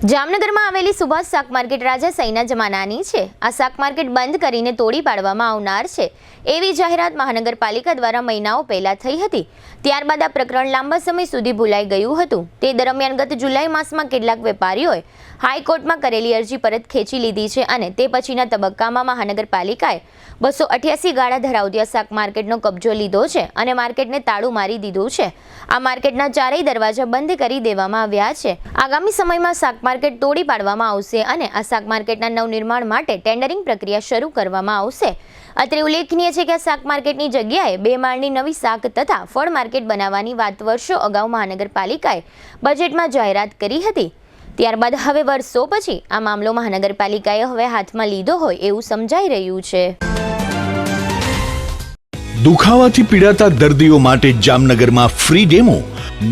જામનગરમાં આવેલી સુભાષ શાક માર્કેટ રાજા સૈના જમાનાની છે. આ શાક માર્કેટ બંધ કરીને તોડી પાડવામાં આવનાર છે એવી જાહેરાત મહાનગરપાલિકા દ્વારા મહિનાઓ પહેલા થઈ હતી. ત્યારબાદ આ પ્રકરણ લાંબા સમય સુધી ભૂલાઈ ગયું હતું. તે દરમિયાન ગત જુલાઈ માસમાં કેટલાક વેપારીઓએ હાઈકોર્ટમાં કરેલી અરજી પરત ખેંચી લીધી છે અને તે પછીના તબક્કામાં મહાનગરપાલિકાએ 288 ગાળા ધરાવતી આ શાક માર્કેટનો કબજો લીધો છે અને માર્કેટને તાળું મારી દીધું છે. આ માર્કેટના ચારેય દરવાજા બંધ કરી દેવામાં આવ્યા છે. આગામી સમયમાં શાક માર્કેટ તોડી પાડવામાં આવશે અને આ શાક માર્કેટના નવનિર્માણ માટે ટેન્ડરિંગ પ્રક્રિયા શરૂ કરવામાં આવશે. અત્રે ઉલ્લેખનીય છે કે આ શાક માર્કેટની જગ્યાએ 2 માળની નવી શાક તથા ફળ માર્કેટ બનાવવાની વાત વર્ષો અગાઉ મહાનગરપાલિકાએ બજેટમાં જાહેરાત કરી હતી. ત્યારબાદ હવે વર્ષો પછી આ મામલો મહાનગરપાલિકાએ હવે હાથમાં લીધો હોય એવું સમજાઈ રહ્યું છે. દુખાવાથી પીડાતા દર્દીઓ માટે જામનગરમાં ફ્રી ડેમો.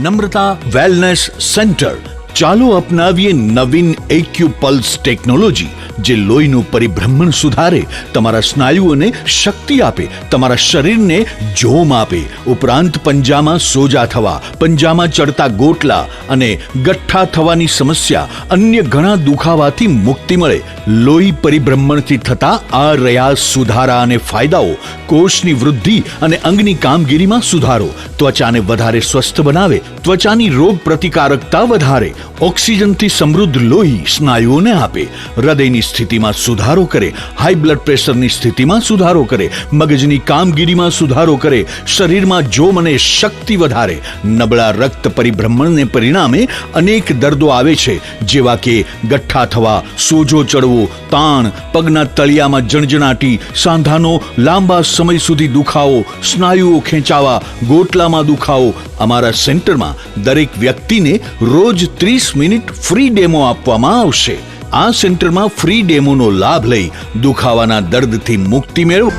નમ્રતા વેલનેસ સેન્ટર. ચાલો અપનાવીએ નવીન એક્યુપલ્સ ટેકનોલોજી, જે લોહીનું પરિભ્રમણ સુધારે, તમારા સ્નાયુઓને શક્તિ આપે, તમારા શરીરને જોમ આપે, ઉપરાંત પંજામાં સોજા થવા, પંજામાં ચડતા ગોટલા અને ગઠ્ઠા થવાની સમસ્યા, અન્ય ઘણા દુખાવાથી મુક્તિ મળે. લોહી પરિભ્રમણથી થતા આ રહ્યા સુધારા અને ફાયદાઓ. કોષની વૃદ્ધિ અને અંગની કામગીરીમાં સુધારો, ત્વચાને વધારે સ્વસ્થ બનાવે, ત્વચાની રોગ પ્રતિકારકતા વધારે, ઓક્સિજનથી સમૃદ્ધ લોહી સ્નાયુઓને આપે, હૃદયની સ્થિતિમાં સુધારો કરે, હાઈ બ્લડ પ્રેશરની સ્થિતિમાં સુધારો કરે, મગજની કામગીરીમાં સુધારો કરે, શરીરમાં જોમ અને શક્તિ વધારે. નબળા રક્ત પરિભ્રમણને પરિણામે અનેક દર્દો આવે છે, જેવા કે ગઠ્ઠા થવા, સોજો ચડવો, તાણ, પગના તળિયામાં જણજણાટી, સાંધાનો લાંબા સમય સુધી દુખાવો, સ્નાયુઓ ખેંચાવા, ગોટલામાં દુખાવો. અમારા સેન્ટરમાં દરેક વ્યક્તિને રોજ 30 મિનિટ ફ્રી ડેમો આપવામાં આવશે. આ સેન્ટરમાં ફ્રી ડેમોનો લાભ લઈ દુખાવાના દર્દથી મુક્તિ મેળવો.